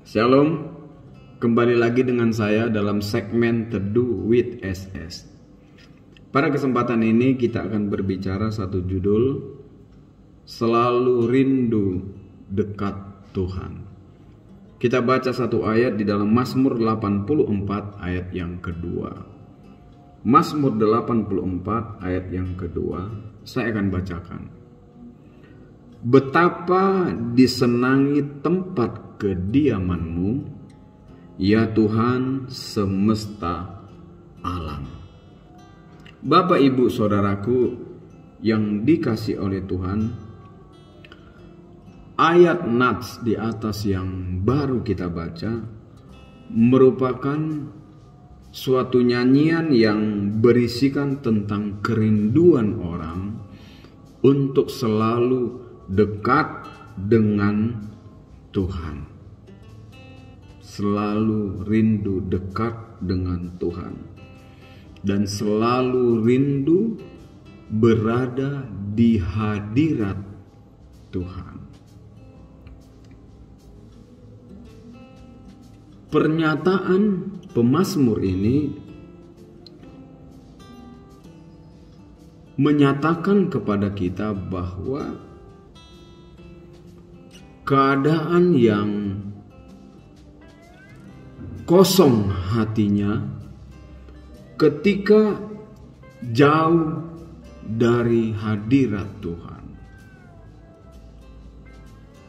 Shalom, kembali lagi dengan saya dalam segmen Teduh with SS. Pada kesempatan ini kita akan berbicara satu judul, Selalu Rindu Dekat Tuhan. Kita baca satu ayat di dalam Mazmur 84 ayat yang kedua. Mazmur 84 ayat yang kedua, saya akan bacakan. Betapa disenangi tempat kediaman-Mu, ya Tuhan semesta alam. Bapak, Ibu, Saudaraku yang dikasih oleh Tuhan, ayat nats di atas yang baru kita baca merupakan suatu nyanyian yang berisikan tentang kerinduan orang untuk selalu dekat dengan Tuhan. Selalu rindu dekat dengan Tuhan. Dan selalu rindu berada di hadirat Tuhan. Pernyataan pemazmur ini menyatakan kepada kita bahwa keadaan yang kosong hatinya ketika jauh dari hadirat Tuhan.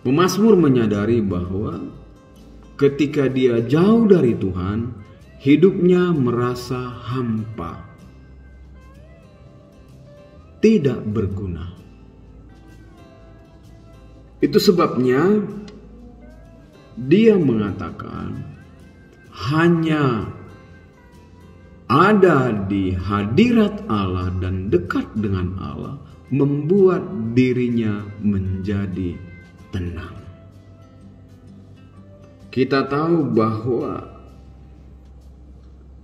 Pemazmur menyadari bahwa ketika dia jauh dari Tuhan, hidupnya merasa hampa, tidak berguna. Itu sebabnya dia mengatakan hanya ada di hadirat Allah dan dekat dengan Allah membuat dirinya menjadi tenang. Kita tahu bahwa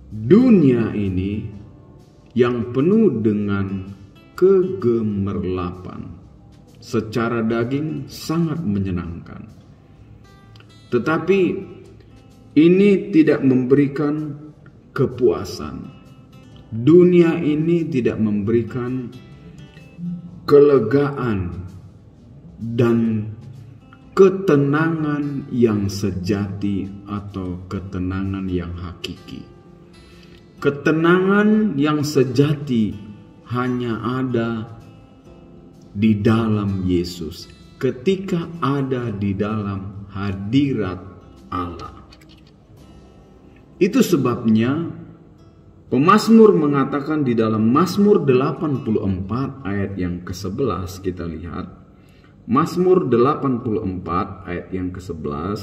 dunia ini yang penuh dengan kegemerlapan secara daging sangat menyenangkan. Tetapi ini tidak memberikan kepuasan. Dunia ini tidak memberikan kelegaan dan ketenangan yang sejati atau ketenangan yang hakiki. Ketenangan yang sejati hanya ada di dalam Yesus, ketika ada di dalam hadirat Allah. Itu sebabnya pemazmur mengatakan di dalam Mazmur 84 ayat yang ke-11, kita lihat Mazmur 84 ayat yang ke-11.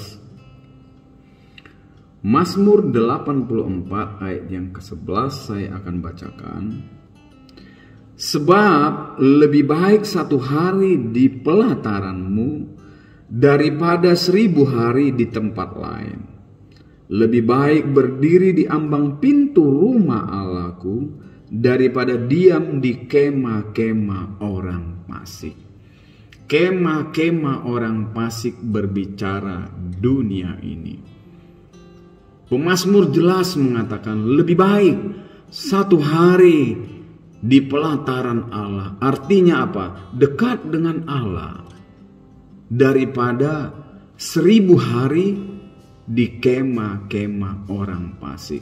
Mazmur 84 ayat yang ke-11 saya akan bacakan. Sebab lebih baik 1 hari di pelataran-Mu daripada 1000 hari di tempat lain. Lebih baik berdiri di ambang pintu rumah Allahku daripada diam di kemah-kemah orang fasik. Kemah-kemah orang fasik berbicara dunia ini. Pemazmur jelas mengatakan lebih baik 1 hari di pelataran Allah. Artinya apa? Dekat dengan Allah. Daripada 1000 hari di kemah-kemah orang fasik.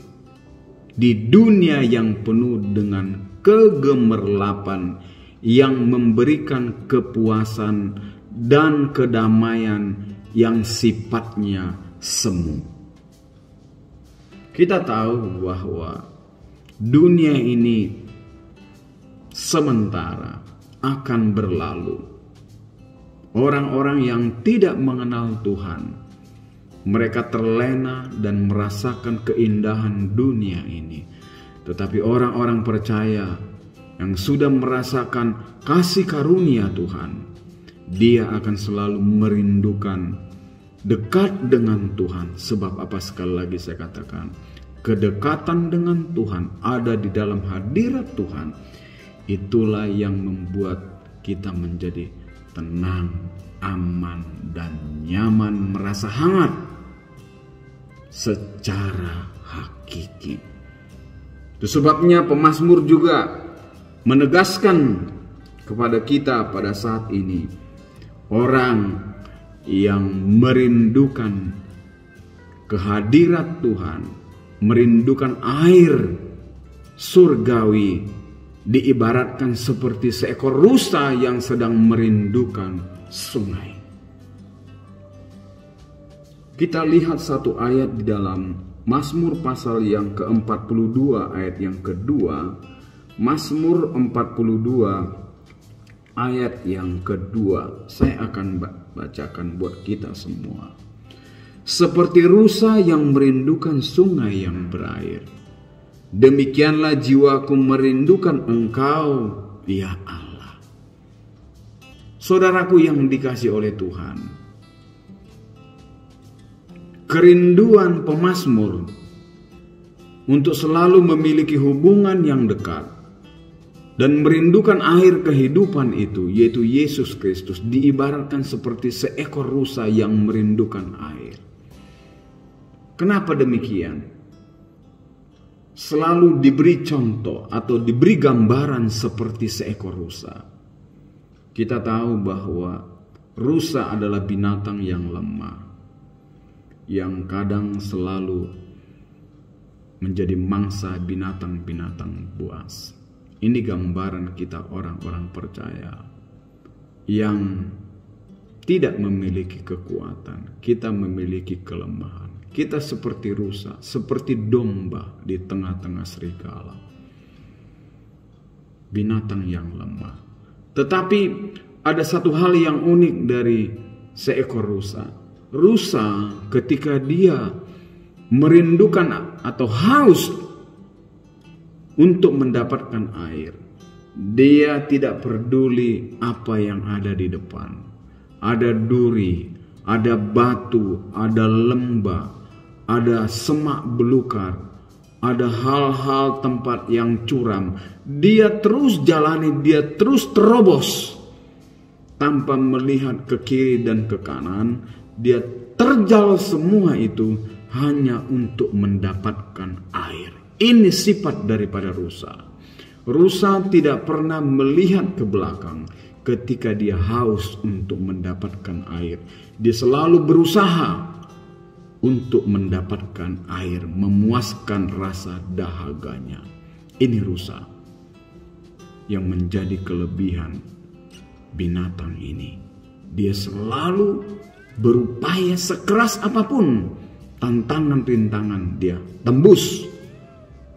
Di dunia yang penuh dengan kegemerlapan yang memberikan kepuasan dan kedamaian yang sifatnya semu. Kita tahu bahwa dunia ini sementara akan berlalu. Orang-orang yang tidak mengenal Tuhan, mereka terlena dan merasakan keindahan dunia ini. Tetapi orang-orang percaya yang sudah merasakan kasih karunia Tuhan, dia akan selalu merindukan dekat dengan Tuhan. Sebab apa, sekali lagi saya katakan, kedekatan dengan Tuhan ada di dalam hadirat Tuhan. Itulah yang membuat kita menjadi tenang, aman, dan nyaman, merasa hangat. secara hakiki. Itu sebabnya pemazmur juga menegaskan kepada kita pada saat ini, orang yang merindukan kehadirat Tuhan, merindukan air surgawi, diibaratkan seperti seekor rusa yang sedang merindukan sungai. Kita lihat satu ayat di dalam Mazmur pasal yang ke-42 ayat yang kedua. Mazmur 42 ayat yang kedua. Saya akan bacakan buat kita semua. Seperti rusa yang merindukan sungai yang berair, demikianlah jiwaku merindukan Engkau, ya Allah. Saudaraku yang dikasihi oleh Tuhan, kerinduan pemazmur untuk selalu memiliki hubungan yang dekat dan merindukan air kehidupan itu, yaitu Yesus Kristus, diibaratkan seperti seekor rusa yang merindukan air. Kenapa demikian? Selalu diberi contoh atau diberi gambaran seperti seekor rusa. Kita tahu bahwa rusa adalah binatang yang lemah, yang kadang selalu menjadi mangsa binatang-binatang buas. Ini gambaran kita orang-orang percaya yang tidak memiliki kekuatan. Kita memiliki kelemahan. Kita seperti rusa, seperti domba di tengah-tengah serigala. Binatang yang lemah. Tetapi ada satu hal yang unik dari seekor rusa. Rusa ketika dia merindukan atau haus untuk mendapatkan air, dia tidak peduli apa yang ada di depan. Ada duri, ada batu, ada lembah, ada semak belukar, ada hal-hal tempat yang curam. Dia terus jalani, dia terus terobos tanpa melihat ke kiri dan ke kanan. Dia terjal semua itu hanya untuk mendapatkan air. Ini sifat daripada rusa. Rusa tidak pernah melihat ke belakang ketika dia haus untuk mendapatkan air. Dia selalu berusaha untuk mendapatkan air, memuaskan rasa dahaganya. Ini rusa yang menjadi kelebihan binatang ini. Dia selalu berupaya sekeras apapun, tantangan-rintangan dia tembus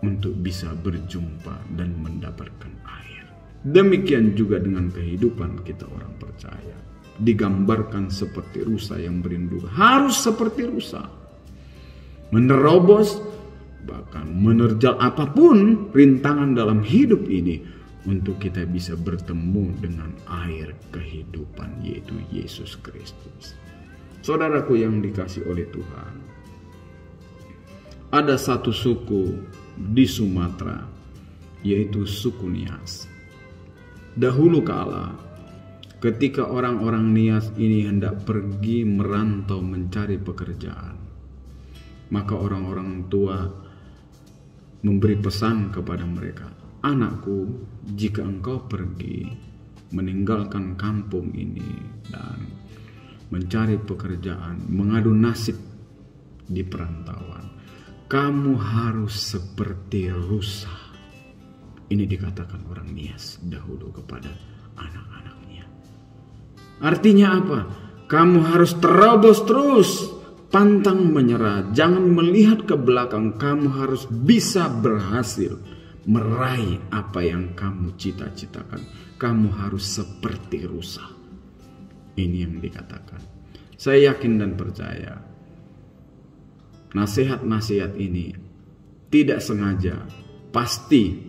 untuk bisa berjumpa dan mendapatkan air. Demikian juga dengan kehidupan kita orang percaya. Digambarkan seperti rusa yang merindu, harus seperti rusa, menerobos bahkan menerjal apapun rintangan dalam hidup ini untuk kita bisa bertemu dengan air kehidupan, yaitu Yesus Kristus. Saudaraku yang dikasihi oleh Tuhan, ada satu suku di Sumatera, yaitu suku Nias. Dahulu kala ketika orang-orang Nias ini hendak pergi merantau mencari pekerjaan, maka orang-orang tua memberi pesan kepada mereka, "Anakku, jika engkau pergi meninggalkan kampung ini dan mencari pekerjaan, mengadu nasib di perantauan, kamu harus seperti rusa." Ini dikatakan orang Nias dahulu kepada anak-anaknya. Artinya apa? Kamu harus terobos terus, pantang menyerah, jangan melihat ke belakang. Kamu harus bisa berhasil meraih apa yang kamu cita-citakan. Kamu harus seperti rusa. Ini yang dikatakan. Saya yakin dan percaya nasihat-nasihat ini tidak sengaja pasti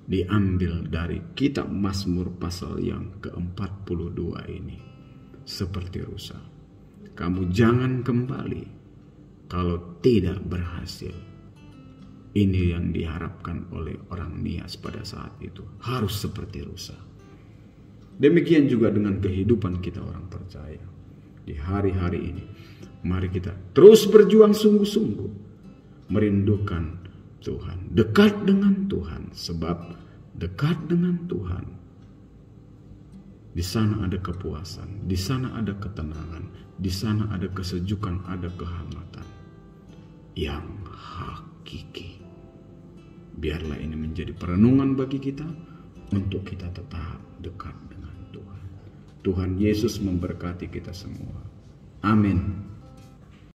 diambil dari kitab Mazmur pasal yang ke-42 ini. Seperti rusa, kamu jangan kembali kalau tidak berhasil. Ini yang diharapkan oleh orang Nias pada saat itu, harus seperti rusa. Demikian juga dengan kehidupan kita orang percaya. di hari-hari ini. Mari kita terus berjuang sungguh-sungguh, merindukan Tuhan, dekat dengan Tuhan, sebab dekat dengan Tuhan, di sana ada kepuasan, di sana ada ketenangan, di sana ada kesejukan, ada kehangatan yang hakiki. Biarlah ini menjadi perenungan bagi kita untuk kita tetap dekat dengan Tuhan. Tuhan Yesus memberkati kita semua. Amin.